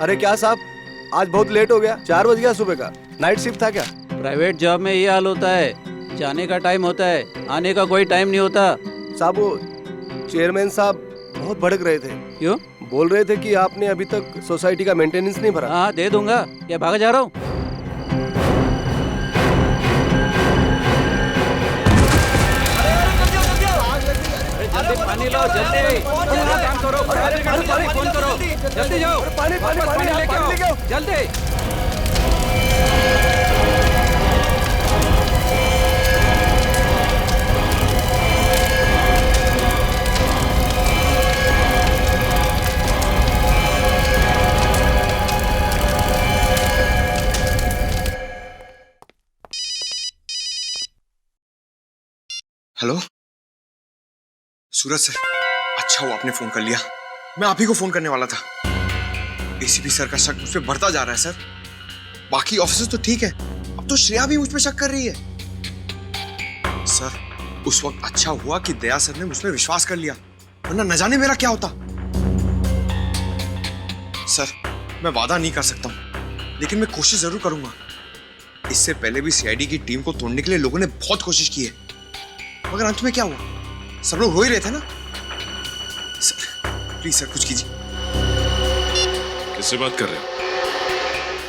अरे क्या साहब, आज बहुत लेट हो गया। 4 बज गया सुबह का। नाइट शिफ्ट था क्या? प्राइवेट जॉब में ये हाल होता है, जाने का टाइम होता है, आने का कोई टाइम नहीं होता। साहब वो चेयरमैन साहब बहुत भड़क रहे थे। क्यों? बोल रहे थे कि आपने अभी तक सोसाइटी का मेंटेनेंस नहीं भरा। हाँ दे दूंगा, क्या भागा जा रहा हूँ? जल्दी पानी लो, जल्दी काम करो, फोन करो, जल्दी जाओ, पानी लेके आओ, जल्दी। हेलो सूरज सर, अच्छा हुआ आपने फोन कर लिया। मैं आप ही को फोन करने वाला था। एसीपी सर का शक मुझ पे बढ़ता जा रहा है सर। बाकी ऑफिसर्स तो ठीक है, अब तो श्रेया भी मुझ पे शक कर रही है। सर उस वक्त अच्छा हुआ कि दया सर ने मुझ पे विश्वास कर लिया, वरना न जाने मेरा क्या होता। सर मैं वादा नहीं कर सकता हूं, लेकिन मैं कोशिश जरूर करूंगा। इससे पहले भी सीआईडी की टीम को तोड़ने के लिए लोगों ने बहुत कोशिश की है, मगर अंत में क्या हुआ? सब लोग रो ही रहे थे ना। सर प्लीज सर कुछ कीजिए। किससे बात कर रहे हो?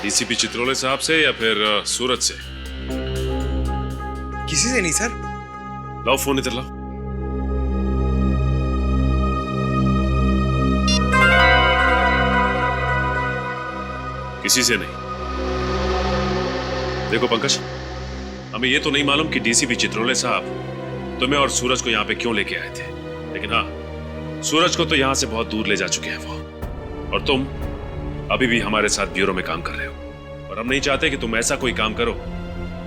डीसीपी चित्रोले साहब से या फिर सूरज से? किसी से नहीं सर। लाओ फोन इधर लाओ। किसी से नहीं। देखो पंकज, हमें ये तो नहीं मालूम कि डीसीपी चित्रोले साहब तुम्हें और सूरज को यहाँ पे क्यों लेके आए थे, लेकिन हाँ, सूरज को तो यहाँ से बहुत दूर ले जा चुके हैं वो, और तुम अभी भी हमारे साथ ब्यूरो में काम कर रहे हो, और हम नहीं चाहते कि तुम ऐसा कोई काम करो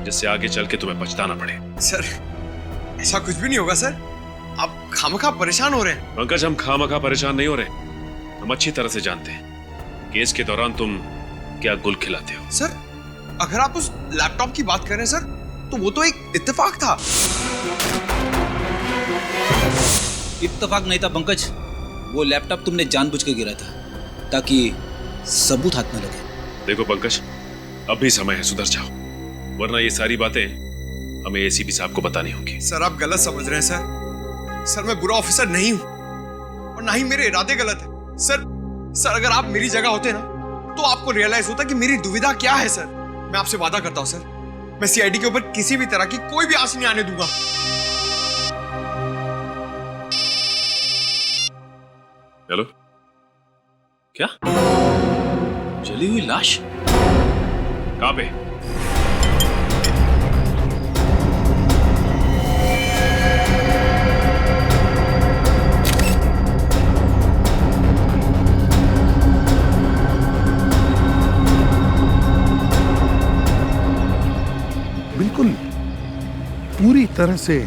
जिससे आगे चल के तुम्हें पछताना पड़े। सर ऐसा कुछ भी नहीं होगा सर, आप खामखा परेशान हो रहे हैं। पंकज हम खामखा परेशान नहीं हो रहे, हम अच्छी तरह से जानते हैं केस के दौरान तुम क्या गुल खिलाते हो। सर अगर आप उस लैपटॉप की बात कर रहे हैं सर, तो वो तो एक इत्तेफाक था। इत्तेफाक नहीं था पंकज, वो लैपटॉप तुमने जानबूझ के गिरा था ताकि सबूत हाथ में लगे। देखो पंकज, अभी समय है, सुधर जाओ, वरना ये सारी बातें हमें एसीपी साहब को बतानी होंगी। सर आप गलत समझ रहे हैं सर। सर मैं बुरा ऑफिसर नहीं हूं, और ना ही मेरे इरादे गलत है। सर अगर आप मेरी जगह होते ना, तो आपको रियलाइज होता कि मेरी दुविधा क्या है। सर मैं आपसे वादा करता हूं सर, मैं सीआईडी के ऊपर किसी भी तरह की कोई भी आस नहीं आने दूंगा। हेलो, क्या? जली हुई लाश? कहां पे? बिल्कुल पूरी तरह से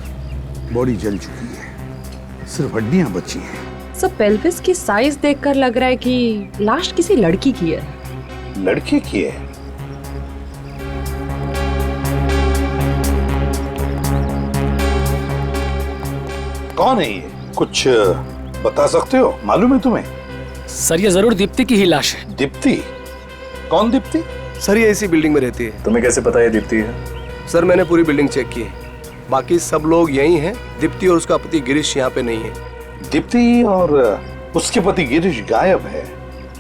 बॉडी जल चुकी है, सिर्फ हड्डियां बची हैं। सब पेल्विस की साइज देखकर लग रहा है कि लाश किसी लड़की की है। लड़के की है? कौन है ये? कुछ बता सकते हो? मालूम है तुम्हें? सर ये जरूर दीप्ति की ही लाश है। दीप्ति? कौन दीप्ति? सर ये इसी बिल्डिंग में रहती है। तुम्हें कैसे पता ये दीप्ति है? सर मैंने पूरी बिल्डिंग चेक की है, बाकी सब लोग यही हैं। दीप्ति और उसका पति गिरीश यहाँ पे नहीं है। दीप्ति और उसके पति गिरीश गायब है।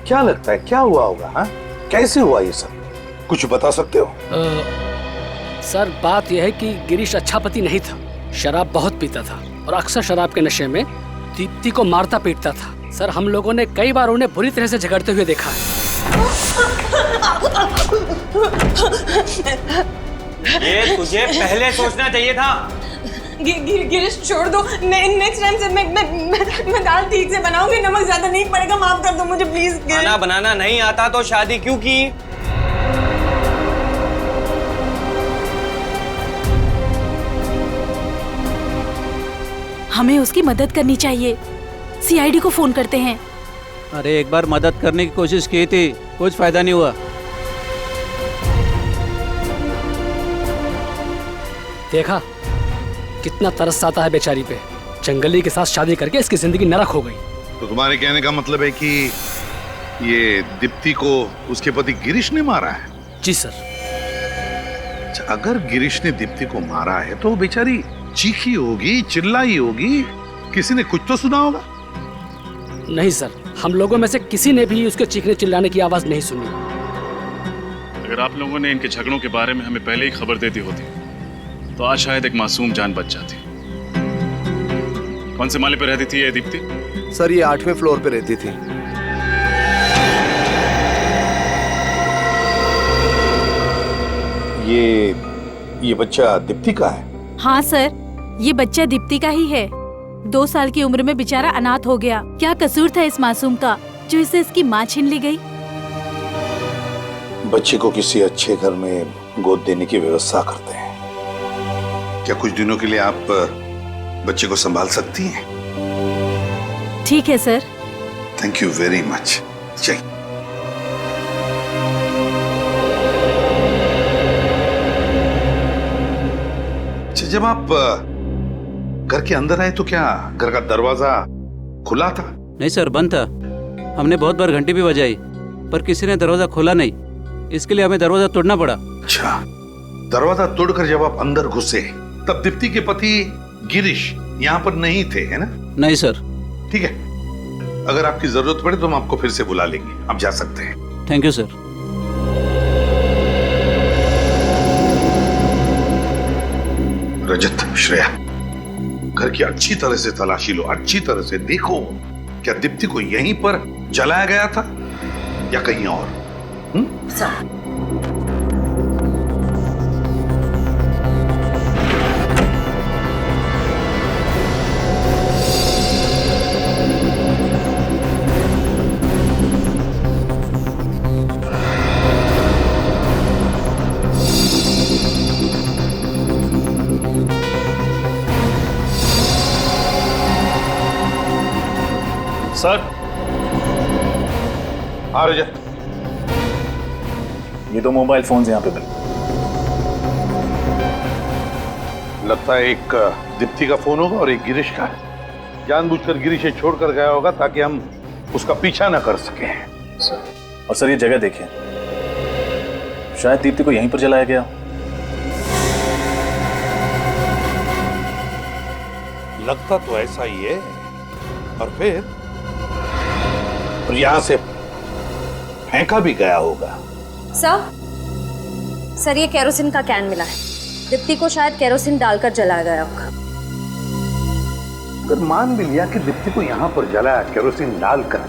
क्या लगता है क्या हुआ होगा? हाँ, कैसे हुआ ये सब? कुछ बता सकते हो? सर बात यह है कि गिरीश अच्छा पति नहीं था, शराब बहुत पीता था और अक्सर शराब के नशे में दीप्ति को मारता पीटता था। सर हम लोगों ने कई बार उन्हें बुरी तरह से झगड़ते हुए देखा है। ये तुझे पहले सोचना चाहिए था। गिरीश छोड़ दो, नेक्स्ट टाइम से मैं दाल ठीक से बनाऊंगी। नमक ज्यादा नहीं पड़ेगा, माफ कर दो मुझे प्लीज। खाना बनाना नहीं आता तो शादी क्यों की? हमें उसकी मदद करनी चाहिए। सीआईडी को फोन करते हैं। अरे एक बार मदद करने की कोशिश की थी, कुछ फायदा नहीं हुआ। देखा कितना तरस आता है बेचारी पे। जंगली के साथ शादी करके इसकी जिंदगी नरक हो गई। तो तुम्हारे कहने का मतलब है कि ये दीप्ति को उसके पति गिरीश ने मारा है? जी सर। अच्छा, अगर गिरीश ने दीप्ति को मारा है तो वो बेचारी चीखी होगी, चिल्लाई होगी, किसी ने कुछ तो सुना होगा। नहीं सर, हम लोगों में से किसी ने भी उसके चीखने चिल्लाने की आवाज नहीं सुनी। अगर आप लोगों ने इनके झगड़ों के बारे में हमें पहले ही खबर दे दी होती तो आज शायद एक मासूम जान बच जाती। कौन से माले पे रहती थी ये दीप्ति? सर ये 8वें फ्लोर पे रहती थी। ये बच्चा दीप्ति का है? हाँ सर, ये बच्चा दीप्ति का ही है। 2 साल की उम्र में बेचारा अनाथ हो गया। क्या कसूर था इस मासूम का जो इसे इसकी माँ छीन ली गई? बच्चे को किसी अच्छे घर में गोद देने की व्यवस्था करते हैं। क्या कुछ दिनों के लिए आप बच्चे को संभाल सकती हैं? ठीक है sir. Thank you very much. चलिए। अच्छा, जब आप घर के अंदर आए तो क्या घर का दरवाजा खुला था? नहीं सर, बंद था। हमने बहुत बार घंटी भी बजाई पर किसी ने दरवाजा खोला नहीं, इसके लिए हमें दरवाजा तोड़ना पड़ा। अच्छा, दरवाजा तोड़कर जब आप अंदर घुसे तब दीप्ति के पति गिरीश यहाँ पर नहीं थे, है ना? नहीं सर। ठीक है, अगर आपकी जरूरत पड़े तो हम आपको फिर से बुला लेंगे। आप जा सकते हैं। Thank you sir. Rajat, Shreya, घर की अच्छी तरह से तलाशी लो, अच्छी तरह से देखो क्या दीप्ति को यहीं पर जलाया गया था या कहीं और? सर। सर। हाँ रजत, ये 2 मोबाइल फोन्स यहाँ पे मिले। लगता है एक दीप्ति का फोन होगा और एक गिरीश का है। जानबूझकर गिरीश से छोड़कर गया होगा ताकि हम उसका पीछा न कर सके। सर, और सर ये जगह देखिए, शायद दीप्ति को यहीं पर जलाया गया। लगता तो ऐसा ही है। और फिर यहां से फेंका भी गया होगा। सर ये केरोसिन का कैन मिला है। दीप्ति को शायद केरोसिन डालकर जलाया गया होगा। अगर मान भी लिया कि दीप्ति को यहां पर जलाया केरोसिन डालकर,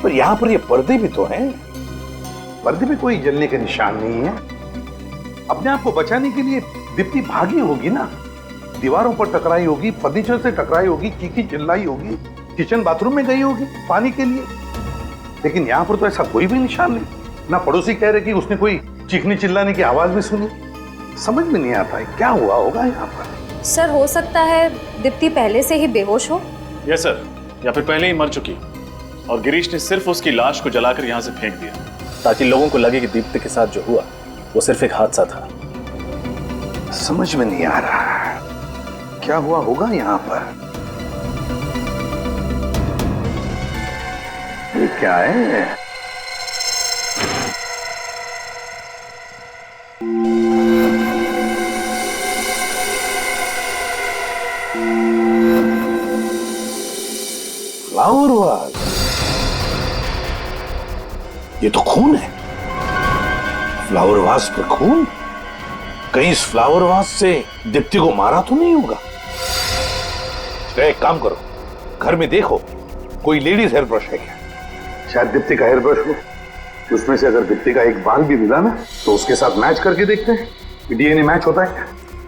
पर यहां पर ये पर्दे भी तो हैं। पर्दे में कोई जलने के निशान नहीं है। अपने आप को बचाने के लिए दीप्ति भागी होगी ना, दीवारों पर टकराई होगी, फर्नीचर से टकराई होगी, चीखी चिल्लाई होगी, किचन बाथरूम में गई होगी पानी के लिए। लेकिन यहाँ पर तो ऐसा कोई भी निशान नहीं। ना पड़ोसी कह रहे कि उसने कोई चीखने चिल्लाने की आवाज भी सुनी। समझ में नहीं आता है क्या हुआ होगा यहाँ पर। सर हो सकता है दीप्ति पहले से ही बेहोश हो। यस सर, या फिर पहले ही मर चुकी और गिरीश ने सिर्फ उसकी लाश को जलाकर यहाँ से फेंक दिया ताकि लोगों को लगे कि दीप्ति के साथ जो हुआ वो सिर्फ एक हादसा था। समझ में नहीं आ रहा क्या हुआ होगा यहाँ पर। ये क्या है? Flower was. ये तो खून है। फ्लावर वाज पर खून। कहीं इस फ्लावर वाज से दीप्ति को मारा तो नहीं होगा। एक काम करो, घर में देखो कोई लेडीज हेयर ब्रश है क्या? शायद दीप्ति का हेयर ब्रश हो। उसमें से अगर दीप्ति का एक बाल भी मिला ना तो उसके साथ मैच करके देखते हैं डीएनए मैच होता है।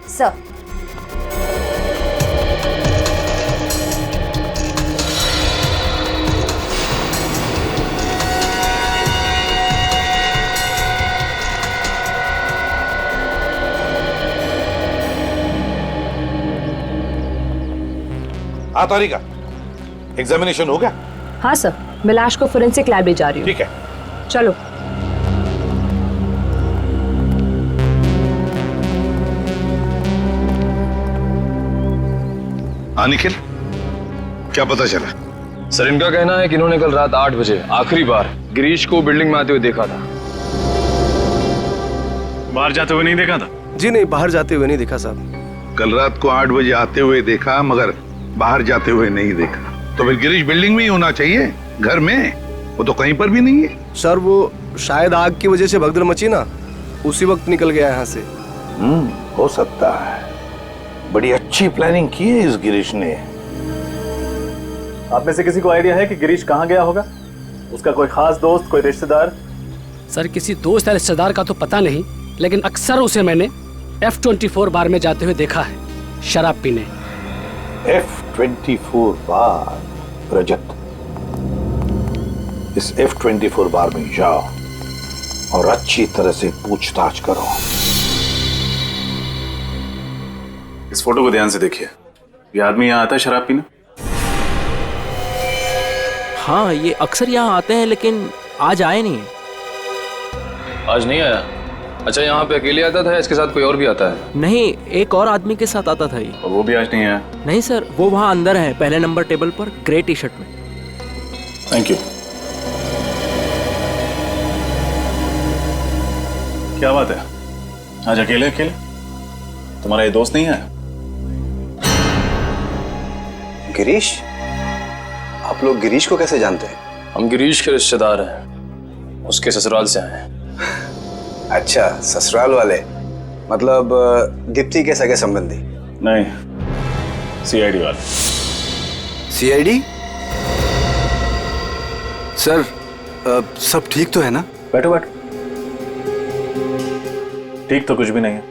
सर तारिका, एग्जामिनेशन हो गया? हाँ सर, मैं लाश को फोरेंसिक लैब ले जा रही हूँ। ठीक है, चलो। निखिल, क्या पता चला? सर इनका कहना है कि इन्होंने कल रात 8 बजे आखिरी बार गिरीश को बिल्डिंग में आते हुए देखा था। बाहर जाते हुए नहीं देखा था? जी नहीं, बाहर जाते हुए नहीं देखा साहब। कल रात को 8 बजे आते हुए देखा, मगर बाहर जाते हुए नहीं देखा। तो फिर गिरीश बिल्डिंग में ही होना चाहिए, घर में। वो तो कहीं पर भी नहीं है। सर वो शायद आग की वजह से भगदड़ मची ना, उसी वक्त निकल गया यहाँ से। हो सकता है। बड़ी अच्छी प्लानिंग की है इस गिरीश ने। आप में से किसी को आइडिया है कि गिरीश कहाँ गया होगा? उसका कोई खास दोस्त, कोई रिश्तेदार? सर किसी दोस्त या रिश्तेदार का तो पता नहीं, लेकिन अक्सर उसे मैंने F24 बार में जाते हुए देखा है शराब पीने। F24 बार? रजत, इस F24 बार में जाओ और अच्छी तरह से पूछताछ करो। इस फोटो को ध्यान से देखिए। ये आदमी यहाँ आता है शराब पीने? हाँ, ये अक्सर यहाँ आते हैं, लेकिन आज आए नहीं। आज नहीं आया? अच्छा, यहाँ पे अकेले आता था या इसके साथ कोई और भी आता है? नहीं, एक और आदमी के साथ आता था ये। और वो भी आज नहीं आया? नहीं सर, वो वहाँ अंदर है, पहले नंबर टेबल पर, ग्रे टी शर्ट में। Thank you. क्या बात है, आज अकेले अकेले? तुम्हारा ये दोस्त नहीं है? गिरीश? आप लोग गिरीश को कैसे जानते हैं? हम गिरीश के रिश्तेदार हैं, उसके ससुराल से आए हैं। अच्छा, ससुराल वाले, मतलब दीप्ति के सगे संबंधी? नहीं, सीआईडी वाले। सीआईडी? सर सब ठीक तो है ना? बैठो बैठो। ठीक तो कुछ भी नहीं है।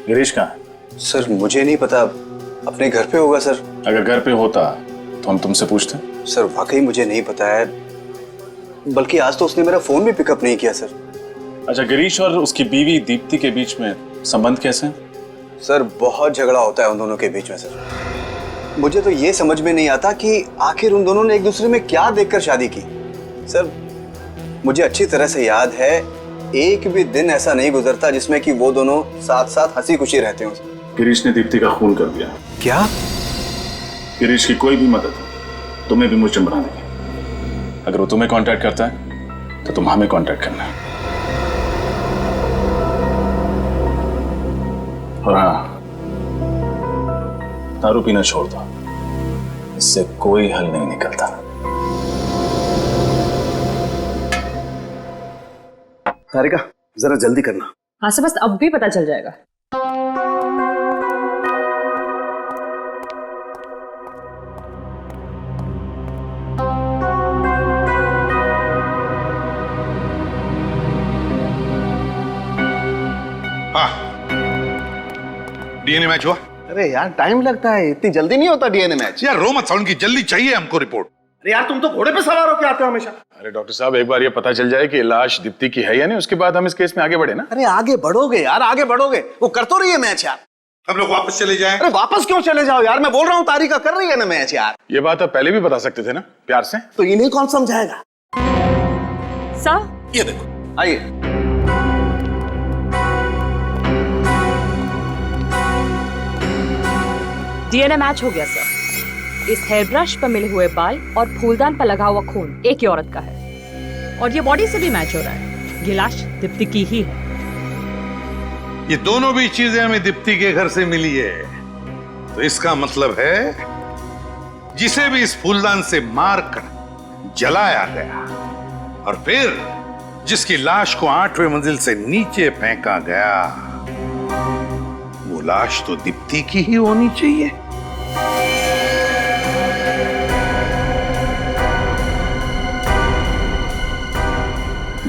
गिरीश कहाँ है? सर मुझे नहीं पता, अपने घर पे होगा सर। अगर घर पे होता तो हम तुमसे पूछते। सर वाकई मुझे नहीं पता है, बल्कि आज तो उसने मेरा फोन भी पिकअप नहीं किया सर। अच्छा, गिरीश और उसकी बीवी दीप्ति के बीच में संबंध कैसे हैं? सर बहुत झगड़ा होता है उन दोनों के बीच में सर। मुझे तो ये समझ में नहीं आता कि आखिर उन दोनों ने एक दूसरे में क्या देखकर शादी की। सर मुझे अच्छी तरह से याद है, एक भी दिन ऐसा नहीं गुजरता जिसमें कि वो दोनों साथ साथ हंसी खुशी रहते हो। गिरीश ने दीप्ति का खून कर दिया। क्या? गिरीश की कोई भी मदद तुम्हें भी मुझे बना देगी। अगर वो तुम्हें कांटेक्ट करता है तो तुम हमें कांटेक्ट करना है। और हाँ, दारू पीना छोड़ दो, इससे कोई हल नहीं निकलता। तारिका जरा जल्दी करना। हाँ से बस अब भी पता चल जाएगा। डीएनए मैच हुआ? अरे यार टाइम लगता है, इतनी जल्दी नहीं होता डीएनए मैच। यार रो मत साउंड की, जल्दी चाहिए हमको रिपोर्ट। अरे यार तुम तो घोड़े पे सवार होके आते हो हमेशा। अरे डॉक्टर साहब, एक बार ये पता चल जाए कि लाश दीप्ति की है या नहीं, उसके बाद हम इस केस में आगे बढ़े ना। अरे आगे बढ़ोगे यार, आगे बढ़ोगे। वो कर तो रही है मैच यार। हम लोग वापस चले जाएं। अरे वापस क्यों चले जाओ यार, मैं बोल रहा हूँ तारिका कर रही है ना मैच यार। ये बात आप पहले भी बता सकते थे ना, प्यार से। तो इन्हें कौन समझाएगा? सर ये देखो, आइए। डीएनए मैच हो गया सर। इस हेयर ब्रश पर मिले हुए बाल और फूलदान पर लगा हुआ खून एक ही औरत का है, और ये बॉडी से भी मैच हो रहा है। ये लाश दीप्ति की ही है। ये दोनों भी चीजें हमें दीप्ति के घर से मिली है, तो इसका मतलब है जिसे भी इस फूलदान से मारकर जलाया गया और फिर जिसकी लाश को 8वें मंजिल से नीचे फेंका गया, वो लाश तो दीप्ति की ही होनी चाहिए।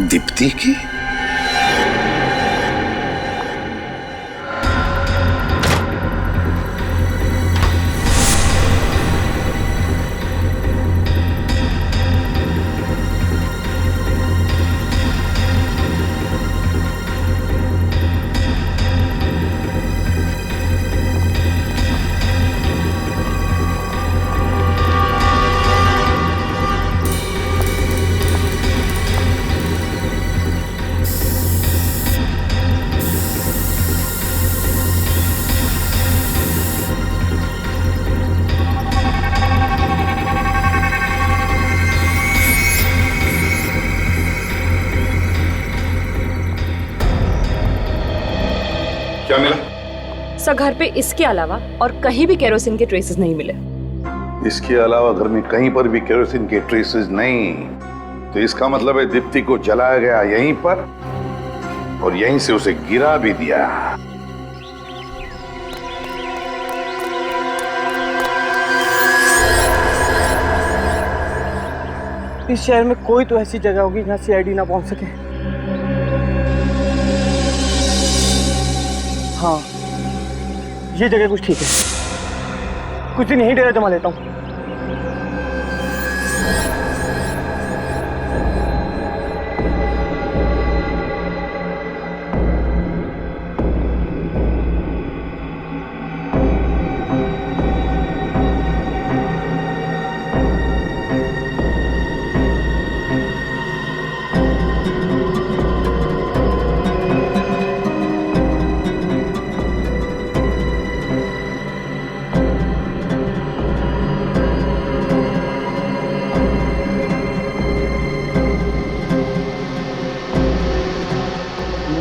दीप्ति की? सर घर पे इसके अलावा और कहीं भी केरोसिन के ट्रेसेस नहीं मिले। इसके अलावा घर में कहीं पर भी केरोसिन के ट्रेसेस नहीं, तो इसका मतलब है दीप्ति को जलाया गया यहीं पर और यहीं से उसे गिरा भी दिया। इस शहर में कोई तो ऐसी जगह होगी जहाँ सीआईडी ना पहुंच सके। हाँ, ये जगह कुछ ठीक है। कुछ दिन यहीं डेरा जमा लेता हूँ।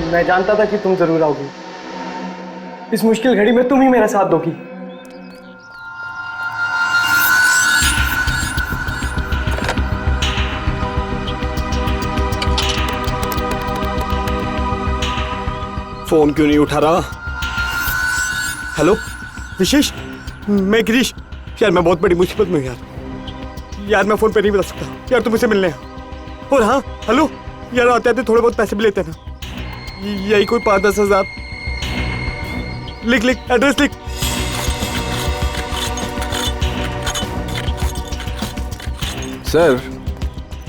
मैं जानता था कि तुम जरूर आओगी। इस मुश्किल घड़ी में तुम ही मेरा साथ दोगी। फोन क्यों नहीं उठा रहा? हेलो विशेष, मैं गिरीश। यार मैं बहुत बड़ी मुसीबत में हूँ यार मैं फोन पे नहीं बता सकता यार, तुम मुझसे मिलने हैं। और हाँ हेलो यार, आते आते थोड़े बहुत पैसे भी लेते हैं ना, यही कोई 5-10 हजार। लिख एड्रेस लिख। सर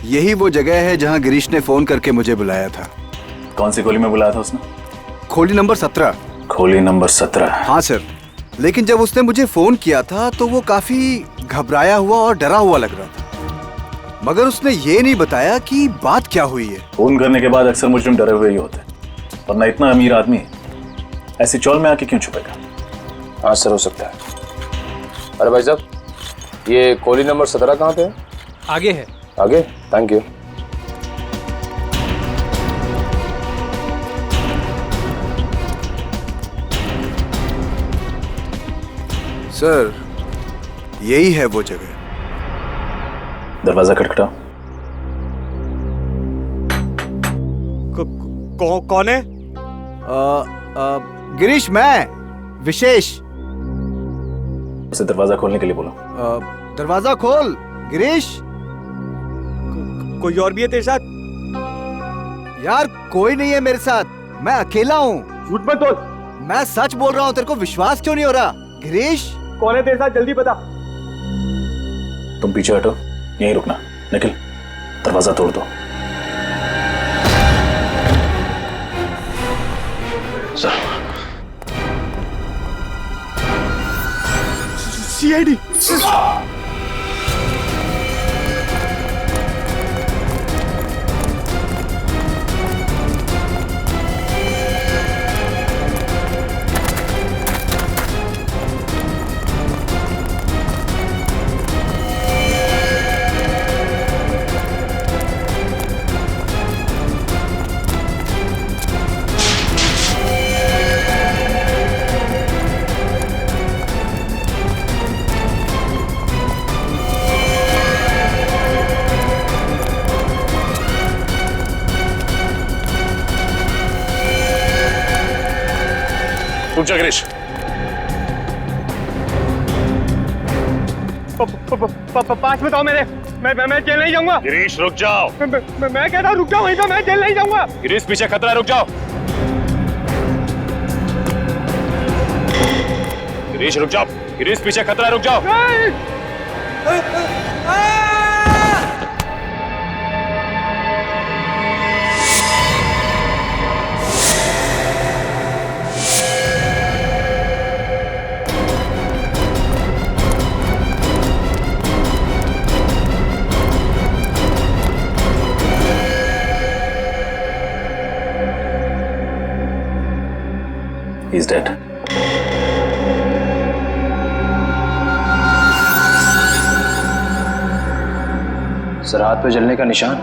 यही वो जगह है जहां गिरीश ने फोन करके मुझे बुलाया था। कौन सी गोली में बुलाया था उसने? खोली नंबर 17। खोली नंबर 17? हाँ सर, लेकिन जब उसने मुझे फोन किया था तो वो काफी घबराया हुआ और डरा हुआ लग रहा था, मगर उसने ये नहीं बताया कि बात क्या हुई है। फोन करने के बाद अक्सर मुजरिम डरे हुए ही होते, वरना इतना अमीर आदमी ऐसी चौल में आके क्यों छुपेगा? हाँ सर, हो सकता है। अरे भाई साहब, ये कोली नंबर 17 कहाँ पे है? आगे है। आगे? Thank you. सर यही है वो जगह। दरवाजा खटखटाओ। कौन है? गिरीश, मैं विशेष। उसे दरवाजा खोलने के लिए बोलो। दरवाजा खोल गिरीश। कोई और भी है तेरे साथ? यार कोई नहीं है मेरे साथ, मैं अकेला हूँ। झूठ मत बोल। मैं सच बोल रहा हूँ, तेरे को विश्वास क्यों नहीं हो रहा? गिरीश कौन है तेरे साथ, जल्दी बता। तुम पीछे हटो, यहीं रुकना। निखिल, दरवाजा तोड़ दो। सीआईडी। रुक जा गिरीश। पास बताओ मेरे, मैं जेल नहीं जाऊंगा। गिरीश रुक जाओ। मैं कहता हूँ रुक जाओ वहीं पे, मैं जेल नहीं जाऊंगा। गिरीश पीछे खतरा है, रुक जाओ। गिरीश रुक जाओ। गिरीश पीछे खतरा है, रुक जाओ। He's dead. सर हाथ पे जलने का निशान।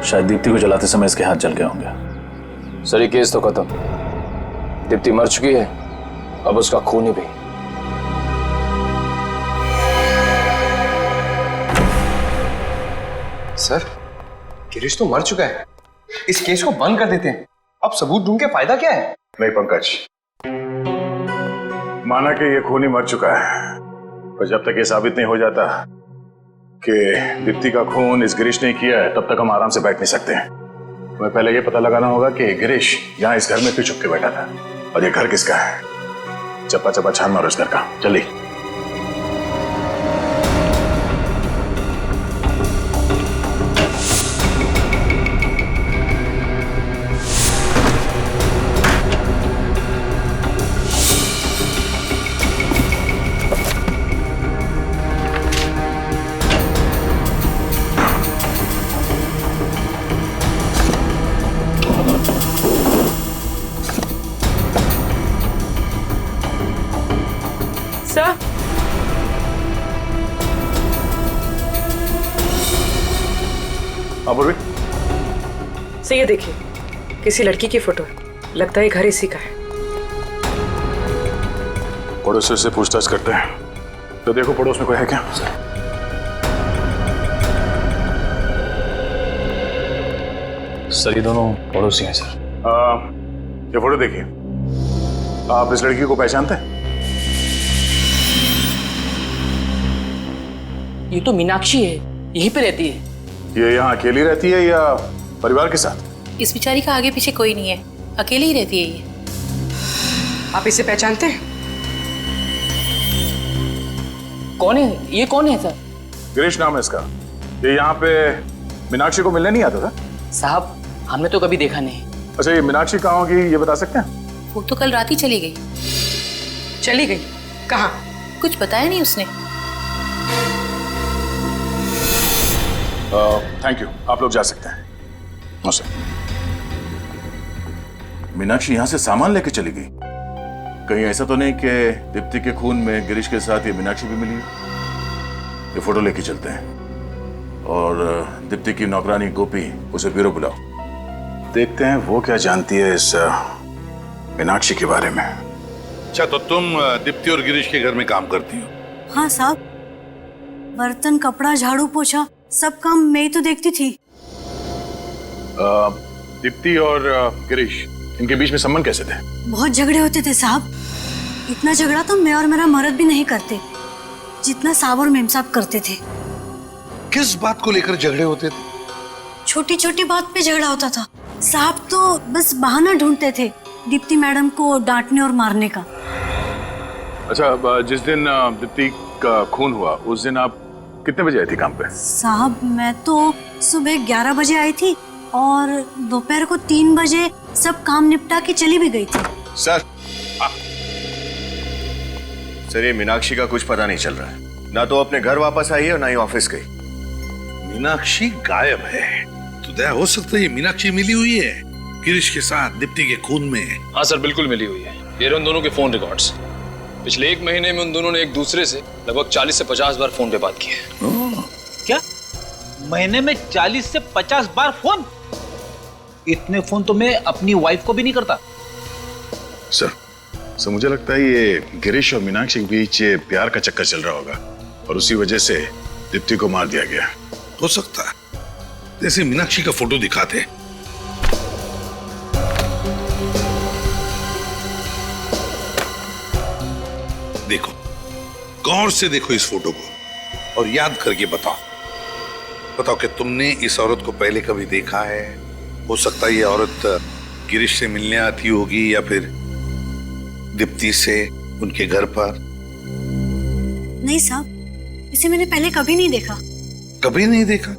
शायद दीप्ति को जलाते समय इसके हाथ जल गए होंगे। सर ये केस तो खत्म, दीप्ति मर चुकी है, अब उसका खून भी। सर गिरीश तो मर चुका है, इस केस को बंद कर देते हैं। अब सबूत ढूंढ के फायदा क्या है? नहीं पंकज, माना कि ये खूनी मर चुका है, पर जब तक ये साबित नहीं हो जाता कि दीप्ति का खून इस गिरीश ने किया है, तब तक हम आराम से बैठ नहीं सकते हैं। हमें पहले ये पता लगाना होगा कि गिरीश यहाँ इस घर में क्यों छुप के बैठा था, और ये घर किसका है। चप्पा चप्पा छान मारो इस घर का, जल्दी। सर, अपूर्वी, से ये देखिए, किसी लड़की की फोटो है, लगता है घर इसी का है। पड़ोसी से पूछताछ करते हैं, तो देखो पड़ोस में कोई है क्या? सर ये दोनों पड़ोसी हैं सर। ये फोटो देखिए, आप इस लड़की को पहचानते हैं? ये तो मीनाक्षी है, यहीं पे रहती है। ये यहाँ अकेली रहती है या परिवार के साथ? इस बेचारी का आगे पीछे कोई नहीं है, अकेली ही रहती है ये। आप इसे पहचानते हैं? कौन है ये? कौन है सर? गिरीश नाम है इसका। ये यहाँ पे मीनाक्षी को मिलने नहीं आता था? साहब हमने तो कभी देखा नहीं। अच्छा, ये मीनाक्षी कहाँ होगी ये बता सकते हैं? वो तो कल रात ही चली गई। चली गई? कहाँ? कुछ बताया नहीं उसने। थैंक यू, आप लोग जा सकते हैं। नमस्ते। मीनाक्षी यहाँ से सामान लेके चली गई? कहीं ऐसा तो नहीं कि दीप्ति के खून में गिरीश के साथ ये मीनाक्षी भी मिली है? ये फोटो लेके चलते हैं और दीप्ति की नौकरानी गोपी, उसे ब्यूरो बुलाओ। देखते हैं वो क्या जानती है इस मीनाक्षी के बारे में। अच्छा, तो तुम दीप्ति और गिरीश के घर में काम करती हो? हाँ साहब, बर्तन, कपड़ा, झाड़ू, पोछा सब काम मैं ही तो देखती थी। दीप्ति और गिरीश, इनके बीच में संबंध कैसे थे? बहुत झगड़े होते थे साहब। इतना झगड़ा तो मैं और मेरा मर्द भी नहीं करते, जितना साहब और मेम साहब करते थे। किस बात को लेकर झगड़े होते थे? छोटी छोटी बात पे झगड़ा होता था। साहब तो बस बहाना ढूंढते थे दीप्ति मैडम को डांटने और मारने का। अच्छा, जिस दिन दीप्ति का खून हुआ उस दिन आप कितने बजे आई थी काम पे? साहब मैं तो सुबह 11 बजे आई थी और दोपहर को 3 बजे सब काम निपटा के चली भी गई थी। सर, सर ये मीनाक्षी का कुछ पता नहीं चल रहा है। ना तो अपने घर वापस आई है और ना ही ऑफिस गई। मीनाक्षी गायब है, तो दया हो सकता है ये मीनाक्षी मिली हुई है गिरीश के साथ दीप्ति के खून में। हाँ सर, बिल्कुल मिली हुई है। ये उन दोनों के फोन रिकॉर्ड्स। पिछले 1 महीने में उन दोनों ने एक दूसरे से लगभग 40 से 50 बार फोन पे बात की है। क्या? महीने में 40 से 50 बार फोन? इतने फोन तो मैं अपनी वाइफ को भी नहीं करता। सर मुझे लगता है ये गिरीश और मीनाक्षी के बीच प्यार का चक्कर चल रहा होगा और उसी वजह से दीप्ति को मार दिया गया। हो सकता है, जैसे मीनाक्षी का फोटो दिखाते। देखो, गौर से देखो इस फोटो को और याद करके बताओ कि तुमने इस औरत को पहले कभी देखा है? हो सकता है ये औरत गिरीश से मिलने आती होगी या फिर दीप्ति से उनके घर पर। नहीं साहब, इसे मैंने पहले कभी नहीं देखा। कभी नहीं देखा?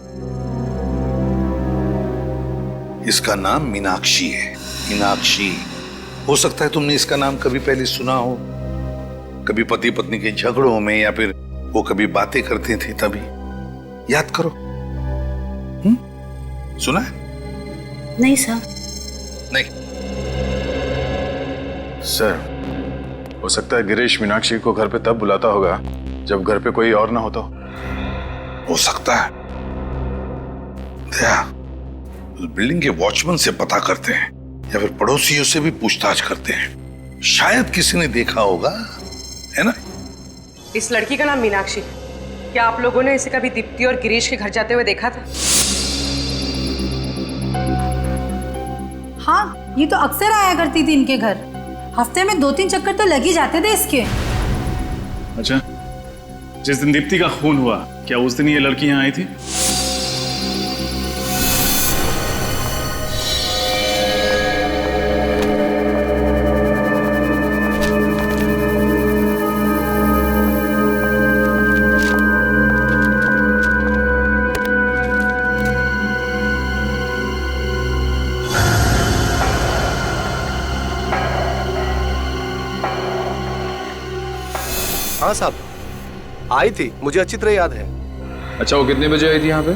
इसका नाम मीनाक्षी है। मीनाक्षी, हो सकता है तुमने इसका नाम कभी पहले सुना हो, कभी पति पत्नी के झगड़ों में, या फिर वो कभी बातें करते थे तभी। याद करो। सुना है? नहीं सर। नहीं सर, हो सकता है गिरीश मीनाक्षी को घर पे तब बुलाता होगा जब घर पे कोई और ना होता हो सकता है। दया, उस बिल्डिंग के वॉचमैन से पता करते हैं या फिर पड़ोसियों से भी पूछताछ करते हैं। शायद किसी ने देखा होगा, है ना? इस लड़की का नाम मीनाक्षी है। क्या आप लोगों ने इसे कभी दीप्ति और गिरीश के घर जाते हुए देखा था? हाँ, ये तो अक्सर आया करती थी इनके घर। हफ्ते में 2-3 चक्कर तो लग ही जाते थे इसके। अच्छा, जिस दिन दीप्ति का खून हुआ, क्या उस दिन ये लड़की यहाँ आई थी? हाँ साहब, आई थी, मुझे अच्छी तरह याद है। अच्छा, वो कितने बजे आई थी यहाँ पे?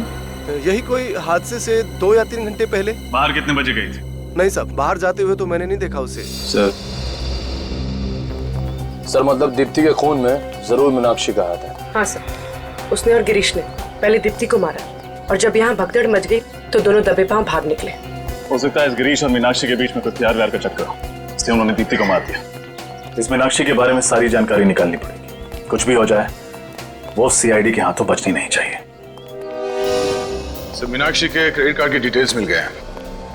यही कोई हादसे से 2 या 3 घंटे पहले। बाहर कितने बजे गई थी? नहीं साहब, बाहर जाते हुए तो मैंने नहीं देखा उसे। सर मतलब दीप्ति के खून में जरूर मीनाक्षी का हाथ है। हाँ सर, उसने और गिरीश ने पहले दीप्ति को मारा और जब यहाँ भगदड़ मच गई तो दोनों दबे पांव भाग निकले। हो सकता है इस गिरीश और मीनाक्षी के बीच में कोई प्यार व्यार का चक्कर हो, इसलिए उन्होंने दीप्ति को मार दिया। इस मीनाक्षी के बारे में सारी जानकारी निकालनी पड़ेगी। कुछ भी हो जाए, वो सीआईडी के हाथों बचनी नहीं चाहिए। सर, मीनाक्षी के क्रेडिट कार्ड की डिटेल्स मिल गए हैं।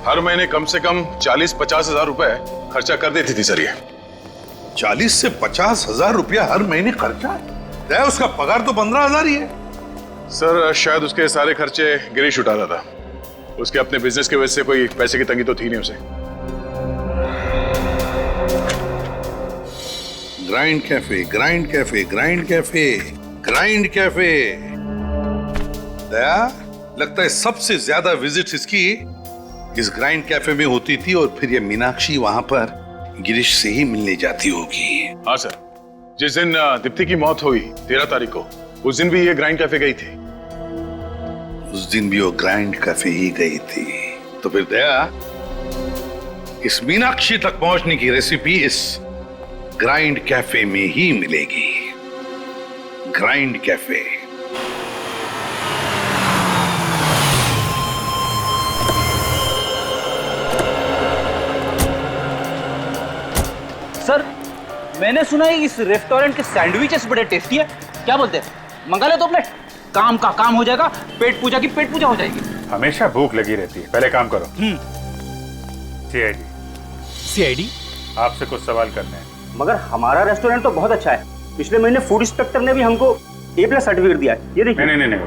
हर महीने कम से कम 40-50 हजार रुपए खर्चा कर देती थी सर ये। 40 से 50 हजार रुपया हर महीने खर्चा? उसका पगार तो 15,000 ही है। सर शायद उसके सारे खर्चे गिरीश उठाता था। उसके अपने बिजनेस की वजह से कोई पैसे की तंगी तो थी नहीं उसे। Grind cafe, grind cafe, grind cafe, grind cafe. Daya, लगता है सबसे ज्यादा विजिट्स इसकी इस ग्राइंड कैफे में होती थी और फिर ये मीनाक्षी वहां पर गिरीश से ही मिलने जाती होगी। हाँ सर, जिस दिन दीप्ति की मौत हुई 13 तारीख को, उस दिन भी ये ग्राइंड कैफे गई थी। उस दिन भी वो ग्राइंड कैफे ही गई थी। तो फिर दया, इस मीनाक्षी तक पहुंचने की रेसिपी इस ग्राइंड कैफे में ही मिलेगी। Grind cafe. सर, मैंने सुना है इस रेस्टोरेंट के सैंडविचेस बड़े टेस्टी है। क्या बोलते हैं, मंगा ले 2 प्लेट। काम का काम हो जाएगा, पेट पूजा की पेट पूजा हो जाएगी। हमेशा भूख लगी रहती है, पहले काम करो। सीआईडी, आपसे कुछ सवाल करने हैं। मगर हमारा रेस्टोरेंट तो बहुत अच्छा है। पिछले महीने फूड इंस्पेक्टर ने भी हमको A+ सर्टिफिकेट दिया है। ये देखिए। नहीं,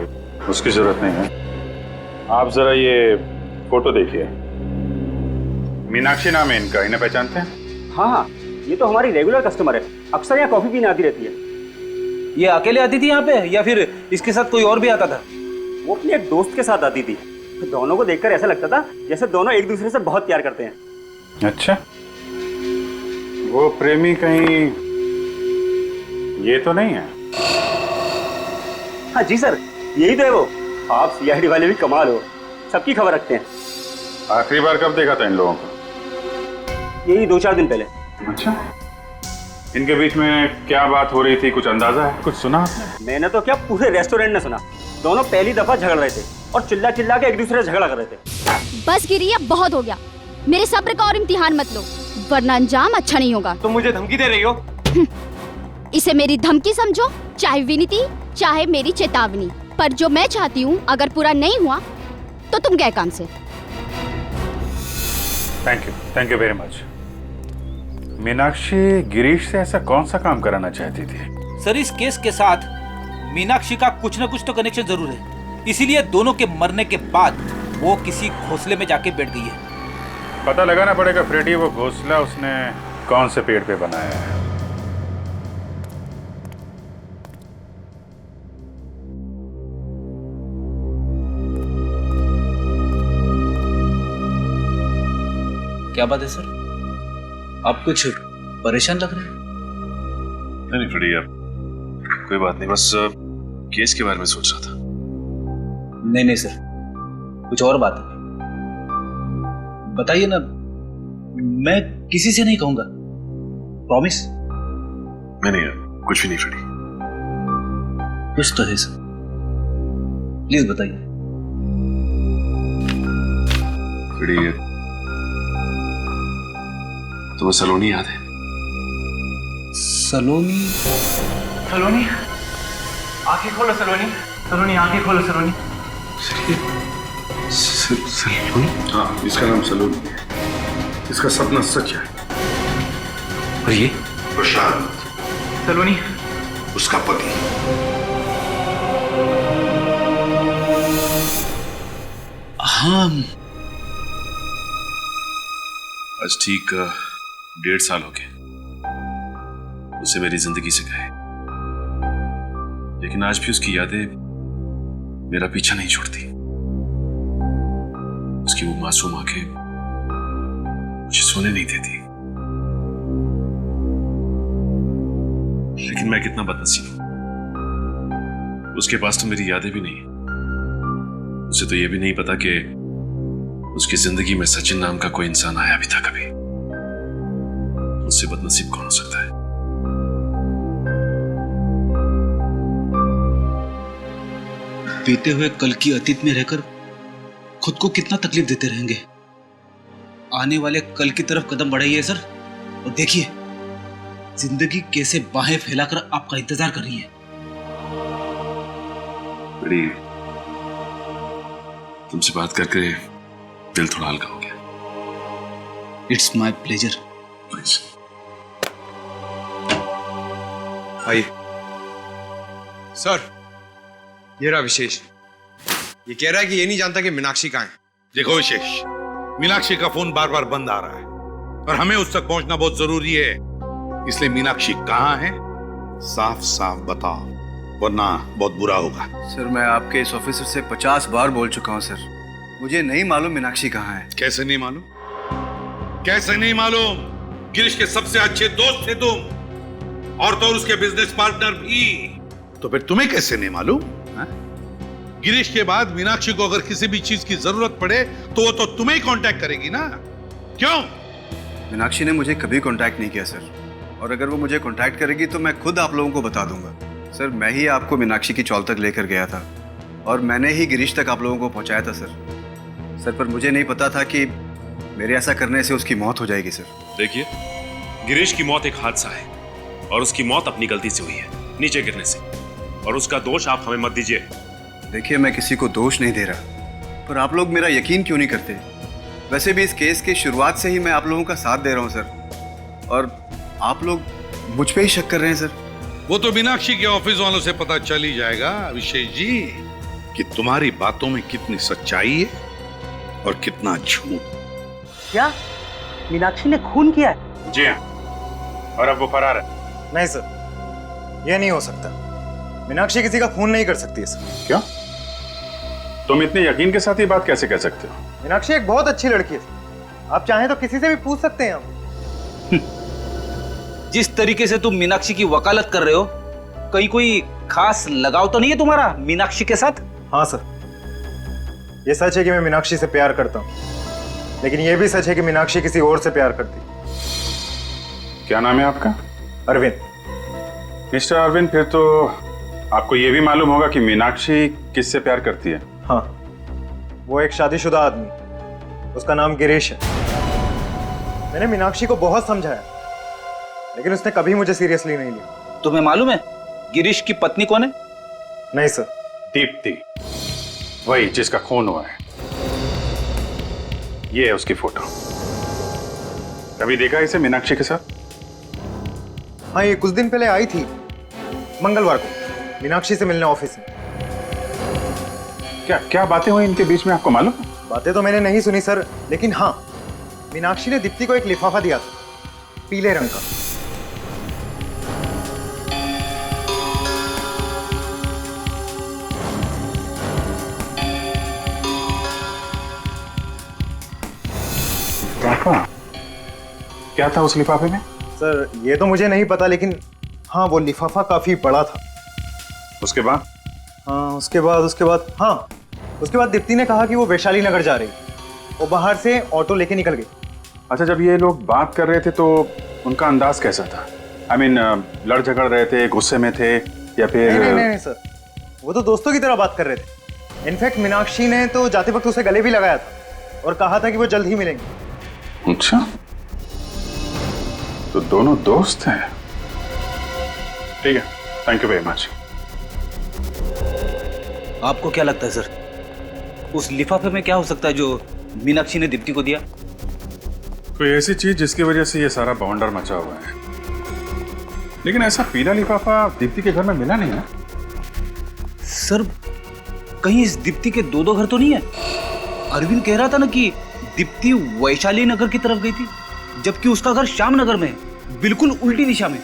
उसकी जरूरत नहीं है। आप जरा ये फोटो देखिए। मीनाक्षी नाम है इनका, इन्हें पहचानते हैं? हाँ, ये तो हमारी रेगुलर कस्टमर है। अक्सर यहाँ कॉफी पीने आती रहती है। ये अकेले आती थी यहाँ पे या फिर इसके साथ कोई और भी आता था? वो अपने एक दोस्त के साथ आती थी। तो दोनों को देखकर ऐसा लगता था जैसे दोनों एक दूसरे से बहुत प्यार करते हैं। अच्छा, वो प्रेमी कहीं ये तो नहीं है? हाँ जी सर, यही तो है वो। आप सीआईडी वाले भी कमाल हो, सबकी खबर रखते हैं। आखिरी बार कब देखा था इन लोगों को? यही 2-4 दिन पहले। अच्छा, इनके बीच में क्या बात हो रही थी, कुछ अंदाजा है? कुछ सुना आपने? मैंने तो क्या, पूरे रेस्टोरेंट ने सुना। दोनों पहली दफा झगड़ रहे थे और चिल्ला चिल्ला के एक दूसरे से झगड़ा कर रहे थे। बस गिरी, अब बहुत हो गया। मेरे सब्र का और इम्तिहान मत लो, वरना अंजाम अच्छा नहीं होगा। तुम मुझे धमकी दे रही हो? इसे मेरी धमकी समझो, चाहे विनती, चाहे मेरी चेतावनी। पर जो मैं चाहती हूँ अगर पूरा नहीं हुआ तो तुम गए काम से। Thank you very much. Meenakshi Girish से ऐसा कौन सा काम कराना चाहती थी? सर, इस केस के साथ मीनाक्षी का कुछ न कुछ तो कनेक्शन जरूर है, इसीलिए दोनों के मरने के बाद वो किसी घोंसले में जाके बैठ गई है। पता लगाना पड़ेगा फ्रेडी, वो घोंसला उसने कौन से पेड़ पे बनाया है। क्या बात है सर, आप कुछ परेशान लग रहे हैं? नहीं फ्रेडी, अब कोई बात नहीं, बस केस के बारे में सोच रहा था। नहीं सर, कुछ और बात है, बताइए ना। मैं किसी से नहीं कहूंगा, प्रॉमिस। नहीं कुछ भी नहीं फ्रेडी। कुछ तो है सर, प्लीज बताइए। तुम्हें सलोनी याद है? सलोनी? सलोनी, आंखें खोलो सलोनी, सलोनी आंखें खोलो सलोनी। सलोनी? हाँ, इसका नाम सलोनी है। इसका सपना सच है। और ये? प्रशांत। सलोनी? उसका पति। हाँ। आज ठीक 1.5 साल हो गए उसे मेरी जिंदगी से गए, लेकिन आज भी उसकी यादें मेरा पीछा नहीं छोड़ती। उसकी वो मासूम आंखें मुझे सोने नहीं देती। लेकिन मैं कितना बदनसीब हूं, उसके पास तो मेरी यादें भी नहीं है। उसे तो यह भी नहीं पता कि उसकी जिंदगी में सचिन नाम का कोई इंसान आया भी था कभी। उससे बदनसीब कौन हो सकता है? बीते हुए कल की अतीत में रहकर खुद को कितना तकलीफ देते रहेंगे। आने वाले कल की तरफ कदम बढ़ाइए सर, और देखिए जिंदगी कैसे बाहें फैलाकर आपका इंतजार कर रही है। बड़ी तुमसे बात करके दिल थोड़ा हल्का हो गया। It's my pleasure. आइए सर, ये रहा विशेष। ये कह रहा है कि ये नहीं जानता कि मीनाक्षी कहाँ है। देखो विशेष, मीनाक्षी का फोन बार बार बंद आ रहा है और हमें उस तक पहुंचना बहुत जरूरी है। इसलिए मीनाक्षी कहाँ है साफ साफ बताओ, वरना बहुत बुरा होगा। सर मैं आपके इस ऑफिसर से 50 बार बोल चुका हूं सर, मुझे नहीं मालूम मीनाक्षी कहाँ है। कैसे नहीं मालूम? कैसे नहीं मालूम? गिरीश के सबसे अच्छे दोस्त थे तुम, और तो उसके बिजनेस पार्टनर भी। तो फिर तुम्हें कैसे नहीं मालूम? गिरीश के बाद मीनाक्षी को अगर किसी भी चीज की जरूरत पड़े तो वो तो तुम्हें ही कांटेक्ट करेगी ना, क्यों? मीनाक्षी ने मुझे कभी कांटेक्ट नहीं किया सर, और अगर वो मुझे कांटेक्ट करेगी तो मैं खुद आप लोगों को बता दूंगा। सर मैं ही आपको मीनाक्षी की चौल तक लेकर गया था, और मैंने ही गिरीश तक आप लोगों को पहुंचाया था सर। पर मुझे नहीं पता था कि मेरे ऐसा करने से उसकी मौत हो जाएगी सर। देखिए, गिरीश की मौत एक हादसा है, और उसकी मौत अपनी गलती से हुई है, नीचे गिरने से, और उसका दोष आप हमें मत दीजिए। देखिए मैं किसी को दोष नहीं दे रहा, पर आप लोग मेरा यकीन क्यों नहीं करते? वैसे भी इस केस की शुरुआत से ही मैं आप लोगों का साथ दे रहा हूं सर, और आप लोग मुझ पे ही शक कर रहे हैं सर। वो तो मीनाक्षी के ऑफिस वालों से पता चल ही जाएगा विशेष जी कि तुम्हारी बातों में कितनी सच्चाई है और कितना झूठ। क्या मीनाक्षी ने खून किया है? जी हाँ, और अब वो फरार है। नहीं सर, यह नहीं हो सकता। मीनाक्षी किसी का खून नहीं कर सकती है सर। क्यों? तुम इतने यकीन के साथ ये बात कैसे कह सकते हो? मीनाक्षी एक बहुत अच्छी लड़की है, आप चाहें तो किसी से भी पूछ सकते हैं हम। जिस तरीके से तुम मीनाक्षी की वकालत कर रहे हो, कहीं कोई खास लगाव तो नहीं है तुम्हारा मीनाक्षी के साथ? हाँ सर, ये सच है कि मैं मीनाक्षी से प्यार करता हूँ, लेकिन ये भी सच है कि मीनाक्षी किसी और से प्यार करती। क्या नाम है आपका? अरविंद। मिस्टर अरविंद, फिर तो आपको ये भी मालूम होगा कि मीनाक्षी किससे प्यार करती है? हाँ, वो एक शादीशुदा आदमी, उसका नाम गिरीश है। मैंने मीनाक्षी को बहुत समझाया, लेकिन उसने कभी मुझे सीरियसली नहीं लिया। तुम्हें मालूम है गिरीश की पत्नी कौन है? नहीं सर। दीप्ति, वही जिसका खून हुआ है। ये है उसकी फोटो। कभी देखा इसे मीनाक्षी के साथ? हाँ, ये कुछ दिन पहले आई थी, मंगलवार को, मीनाक्षी से मिलने ऑफिस में। क्या क्या बातें हुई इनके बीच में, आपको मालूम? बातें तो मैंने नहीं सुनी सर, लेकिन हाँ, मीनाक्षी ने दीप्ति को एक लिफाफा दिया था, पीले रंग का। लिफाफा? क्या था उस लिफाफे में? सर ये तो मुझे नहीं पता, लेकिन हाँ वो लिफाफा काफी बड़ा था। उसके बाद? हाँ उसके बाद दीप्ति ने कहा कि वो वैशाली नगर जा रही, वो बाहर से ऑटो लेके निकल गई। अच्छा, जब ये लोग बात कर रहे थे तो उनका अंदाज कैसा था? I mean, लड़ झगड़ रहे थे, गुस्से में थे, या फिर? नहीं सर, वो तो दोस्तों की तरह बात कर रहे थे। इनफैक्ट मीनाक्षी ने तो जाते वक्त उसे गले भी लगाया था। और कहा था कि वो जल्द ही मिलेंगे। अच्छा, तो दोनों दोस्त हैं। ठीक है, थैंक यू वेरी मच। आपको क्या लगता है सर, उस लिफाफे में क्या हो सकता है जो मीनाक्षी ने दीप्ति को दिया? कोई ऐसी चीज जिसकी वजह से ये सारा बवंडर मचा हुआ है। लेकिन ऐसा पीला लिफाफा दीप्ति के घर में मिला नहीं है। सर, कहीं इस दीप्ति के दो घर तो नहीं है? अरविंद कह रहा था ना कि दीप्ति वैशाली नगर की तरफ गई थी, जबकि उसका घर श्याम नगर में, बिल्कुल उल्टी दिशा में।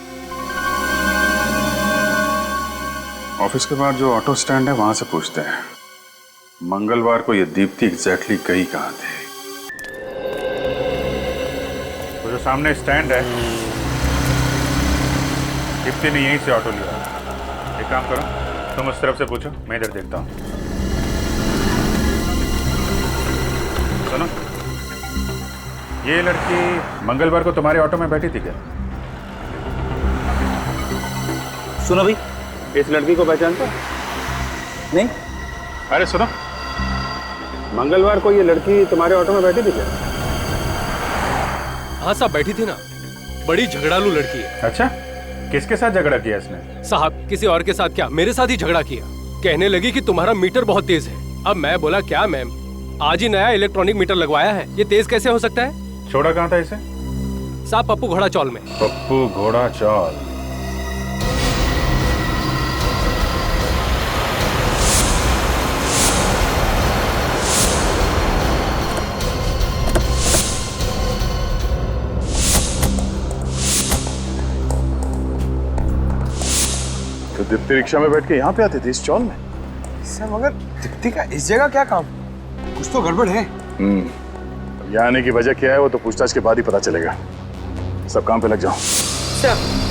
ऑफिस के बाहर जो ऑटो स्टैंड है वहां से पूछते हैं मंगलवार को ये दीप्ति एग्जैक्टली गई कहां थे। वो जो सामने स्टैंड है, दीप्ति ने यहीं से ऑटो लिया। एक काम करो, तुम उस तरफ से पूछो, मैं इधर देखता हूँ। सुनो, ये लड़की मंगलवार को तुम्हारे ऑटो में बैठी थी क्या? सुनो भाई, इस लड़की को पहचानते? नहीं। अरे सुनो, मंगलवार को ये लड़की तुम्हारे ऑटो में बैठी थी क्या? हाँ साहब, बैठी थी ना। बड़ी झगड़ालू लड़की है। अच्छा, किसके साथ झगड़ा किया इसने? साहब, किसी और के साथ क्या, मेरे साथ ही झगड़ा किया। कहने लगी कि तुम्हारा मीटर बहुत तेज है। अब मैं बोला क्या मैम, आज ही नया इलेक्ट्रॉनिक मीटर लगवाया है, ये तेज कैसे हो सकता है? छोड़ा कहाँ था इसे? साहब, पप्पू घोड़ा चौल में। पप्पू घोड़ा चौल। तो दीप्ति रिक्शा में बैठ के यहाँ पे आती थी इस चौल में? सर, मगर दीप्ति का इस जगह क्या काम? कुछ तो गड़बड़ है। यहाँ आने की वजह क्या है वो तो पूछताछ के बाद ही पता चलेगा। सब काम पे लग जाओ। सर,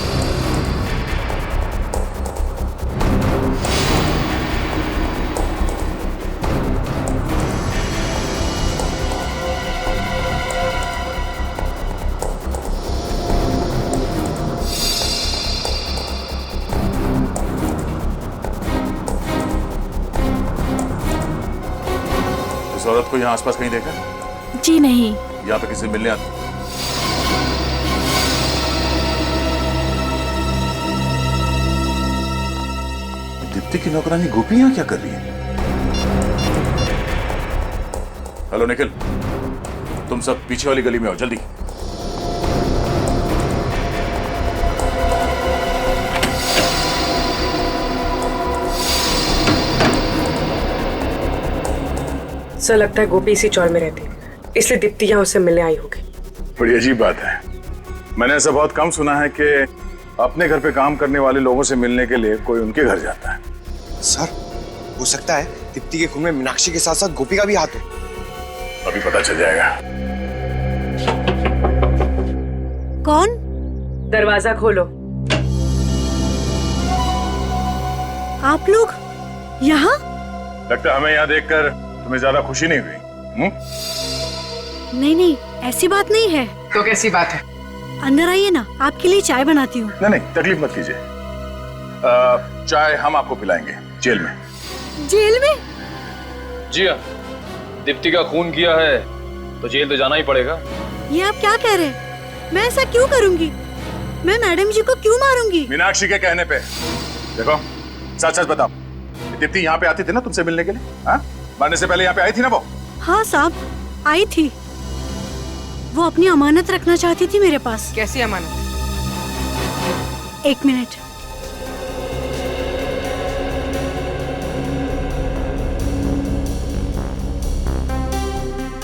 इस औरत को यहाँ आसपास कहीं देखा? जी नहीं। यहाँ पे किसी मिलने आती? दीप्ति की नौकरानी गोपी यहाँ क्या कर रही है? हेलो निखिल, तुम सब पीछे वाली गली में आओ जल्दी। सर, लगता है गोपी इसी चौर में रहती, इसलिए दीप्ति यहाँ उससे मिलने आई होगी। बड़ी अजीब बात है, मैंने ऐसा बहुत कम सुना है कि अपने घर पे काम करने वाले लोगों से मिलने के लिए कोई उनके घर जाता है। सर, हो सकता है दीप्ति के खून में मीनाक्षी के साथ साथ गोपी का भी हाथ हो। अभी पता चल जाएगा। कौन? दरवाजा खोलो। आप लोग यहाँ? लगता है हमें यहाँ देखकर तुम्हें ज्यादा खुशी नहीं हुई? नहीं नहीं, ऐसी बात नहीं है। तो कैसी बात है? अंदर आइए ना, आपके लिए चाय बनाती हूँ। नहीं नहीं, तकलीफ मत कीजिए। चाय हम आपको पिलाएंगे जेल में। जेल में? जी हाँ, दीप्ति का खून किया है तो जेल तो जाना ही पड़ेगा। ये आप क्या कह रहे हैं? मैं ऐसा क्यों करूंगी? मैं मैडम जी को क्यों मारूंगी? मीनाक्षी के कहने पे। देखो, सच सच बताओ, दीप्ति यहाँ पे आती थी ना तुमसे मिलने के लिए? हाँ, मरने से पहले यहाँ पे आई थी ना वो? हाँ साहब, आई थी। वो अपनी अमानत रखना चाहती थी मेरे पास। कैसी अमानत? एक मिनट।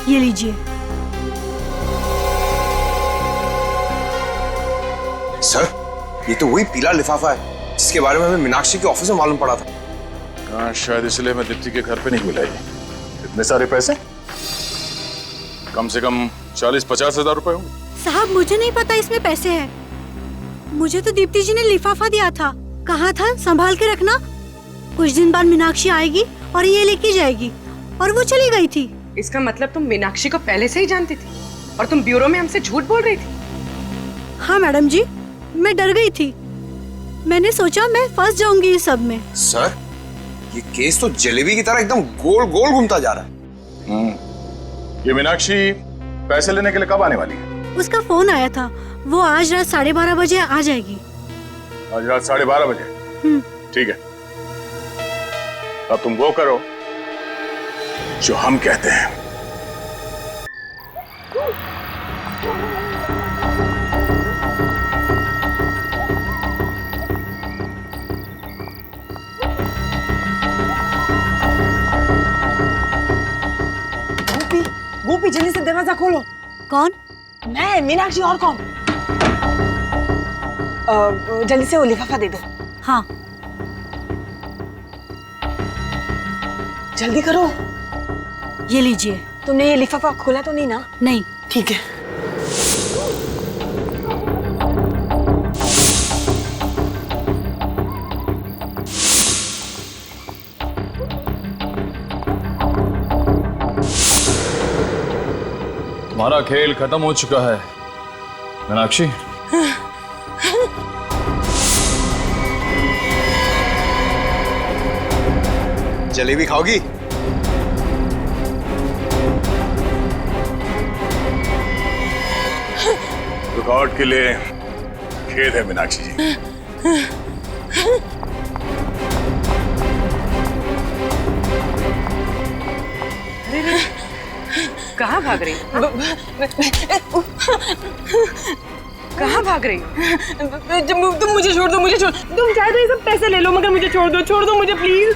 ये लीजिए। सर, ये तो वही पीला लिफाफा है जिसके बारे में हमें मीनाक्षी के ऑफिस में मालूम पड़ा था। हाँ, शायद इसलिए मैं दीप्ति के घर पे नहीं मिलाई। इतने सारे पैसे, कम से कम 40-50 हजार रुपए होंगे। साहब, मुझे नहीं पता इसमें पैसे हैं। मुझे तो दीप्ति जी ने लिफाफा दिया था, कहा था संभाल के रखना, कुछ दिन बाद मीनाक्षी आएगी और ये लेके जाएगी, और वो चली गई थी। इसका मतलब तुम मीनाक्षी को पहले से ही जानती थी और तुम ब्यूरो में हमसे झूठ बोल रही थी? हाँ मैडम जी, मैं डर गई थी। मैंने सोचा मैं फंस जाऊंगी इस सब में। सर, ये केस तो जलेबी की तरह एकदम गोल गोल घूमता जा रहा है। ये मीनाक्षी पैसे लेने के लिए कब आने वाली है? उसका फोन आया था, वो आज रात 12:30 बजे आ जाएगी। आज रात 12:30 बजे? ठीक है, अब तुम वो करो जो हम कहते हैं। गोपी जल्दी से दरवाजा खोलो। कौन? मैं, मीनाक्षी, और कौन? जल्दी से वो लिफाफा दे दो। हाँ। जल्दी करो। ये लीजिए। तुमने ये लिफाफा खोला तो नहीं ना? नहीं। ठीक है। तुम्हारा खेल खत्म हो चुका है मीनाक्षी। जलेबी खाओगी? रिकॉर्ड के लिए खेद है मीनाक्षी जी। कहाँ भाग रही? कहाँ भाग रही? तुम मुझे छोड़ दो, मुझे छोड़। तुम चाहे तो ये सब पैसे ले लो, मगर मुझे छोड़ दो मुझे प्लीज।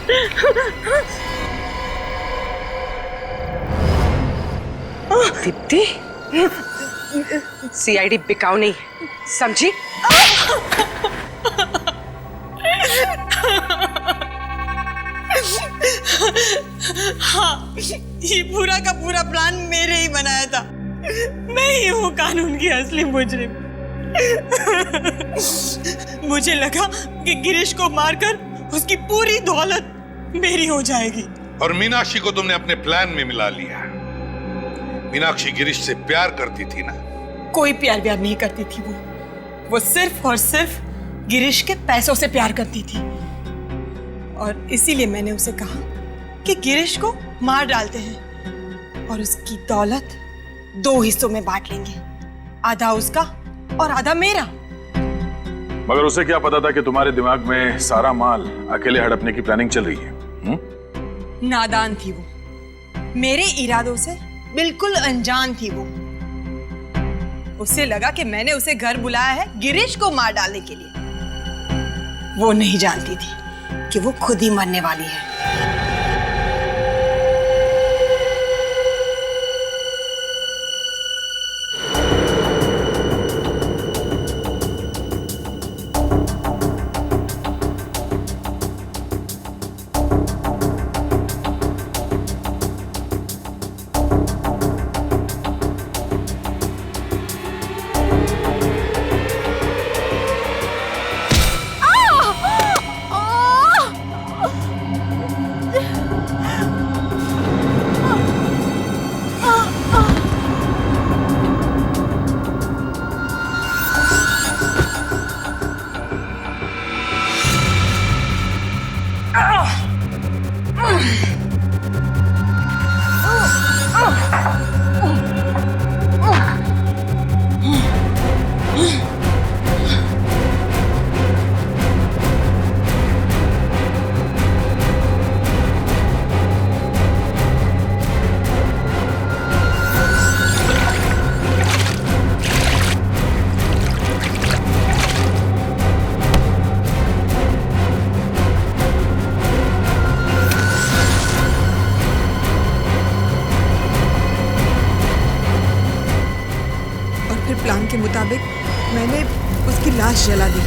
दीप्ति, सीआईडी बिकाऊ नहीं, समझी? हाँ, ये पूरा का पूरा प्लान मेरे ही बनाया था। मैं ही हूँ कानून की असली मुजरिम। मुझे लगा कि गिरीश को मारकर उसकी पूरी दौलत मेरी हो जाएगी। और मीनाक्षी को तुमने अपने प्लान में मिला लिया। मीनाक्षी गिरीश से प्यार करती थी ना? कोई प्यार नहीं करती थी वो सिर्फ और सिर्फ गिरीश के पैसों से प्यार करती थी। और इसीलिए मैंने उसे कहा कि गिरीश को मार डालते हैं और उसकी दौलत 2 हिस्सों में बांट लेंगे, आधा उसका और आधा मेरा। मगर उसे क्या पता था कि तुम्हारे दिमाग में सारा माल अकेले हड़पने की प्लानिंग चल रही है? नादान थी वो, मेरे इरादों से बिल्कुल अनजान थी वो। उसे लगा कि मैंने उसे घर बुलाया है गिरीश को मार डालने के लिए। वो नहीं जानती थी कि वो खुद ही मरने वाली है। प्लान के मुताबिक मैंने उसकी लाश जला दी।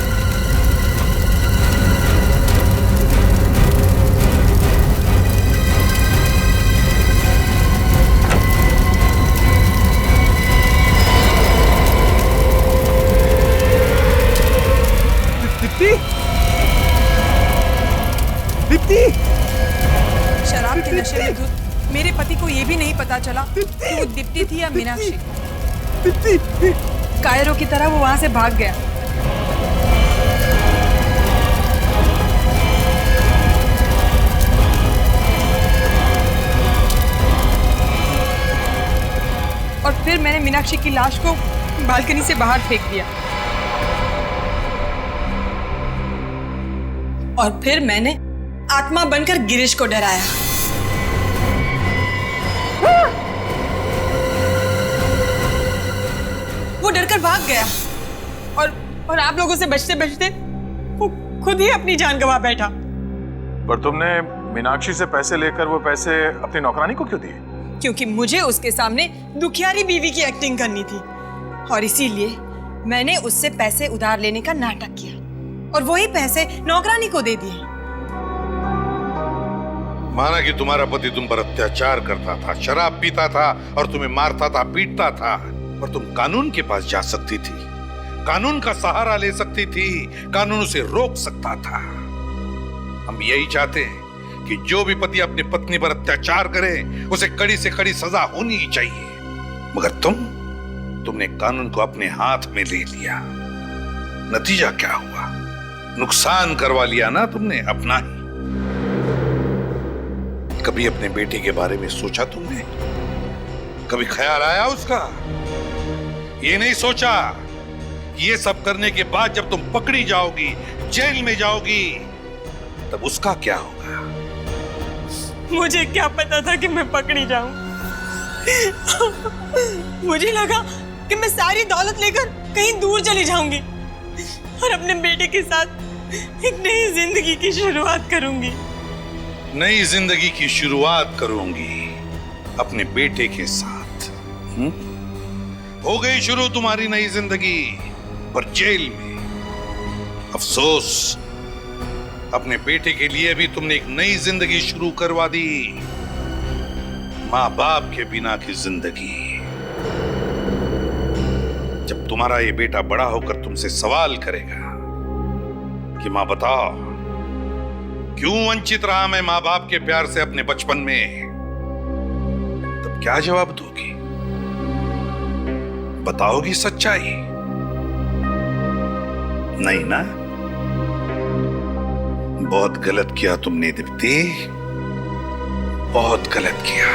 दीप्ति, दीप्ति! शराब के नशे में धुत मेरे पति को यह भी नहीं पता चला कि वो दीप्ति थी या मीनाक्षी। कायरों की तरह वो वहां से भाग गया। फिर मैंने मीनाक्षी की लाश को बालकनी से बाहर फेंक दिया। और फिर मैंने आत्मा बनकर गिरीश को डराया। वो डरकर भाग गया और आप लोगों से बचते बचते वो खुद ही अपनी जान गंवा बैठा। पर तुमने मीनाक्षी से पैसे लेकर वो पैसे अपनी नौकरानी को क्यों दिए? क्योंकि मुझे उसके सामने दुखियारी बीवी की एक्टिंग करनी थी और इसीलिए मैंने उससे पैसे उधार लेने का नाटक किया और वही पैसे नौकरानी को दे दिए। माना कि तुम्हारा पति तुम पर अत्याचार करता था, शराब पीता था और तुम्हें मारता था, पीटता था, पर तुम कानून के पास जा सकती थी, कानून का सहारा ले सकती थी, कानून उसे रोक सकता था। हम यही चाहते हैं कि जो भी पति अपनी पत्नी पर अत्याचार करे उसे कड़ी से कड़ी सजा होनी ही चाहिए। मगर तुमने कानून को अपने हाथ में ले लिया। नतीजा क्या हुआ? नुकसान करवा लिया ना तुमने अपना ही। कभी अपने बेटे के बारे में सोचा तुमने? कभी ख्याल आया उसका? ये नहीं सोचा ये सब करने के बाद जब तुम पकड़ी जाओगी, जेल में जाओगी, तब उसका क्या होगा? मुझे क्या पता था कि मैं पकड़ी जाऊं। मुझे लगा कि मैं सारी दौलत लेकर कहीं दूर चली जाऊंगी और अपने बेटे के साथ एक नई जिंदगी की शुरुआत करूंगी। नई जिंदगी की शुरुआत करूंगी अपने बेटे के साथ। हो गई शुरू तुम्हारी नई जिंदगी, पर जेल में। अफसोस, अपने बेटे के लिए भी तुमने एक नई जिंदगी शुरू करवा दी, माँ बाप के बिना की जिंदगी। जब तुम्हारा ये बेटा बड़ा होकर तुमसे सवाल करेगा कि माँ बताओ क्यों वंचित रहा मैं माँ बाप के प्यार से अपने बचपन में, तब क्या जवाब दोगी? बताओगी सच्चाई? नहीं ना? बहुत गलत किया तुमने दीप्ति, बहुत गलत किया।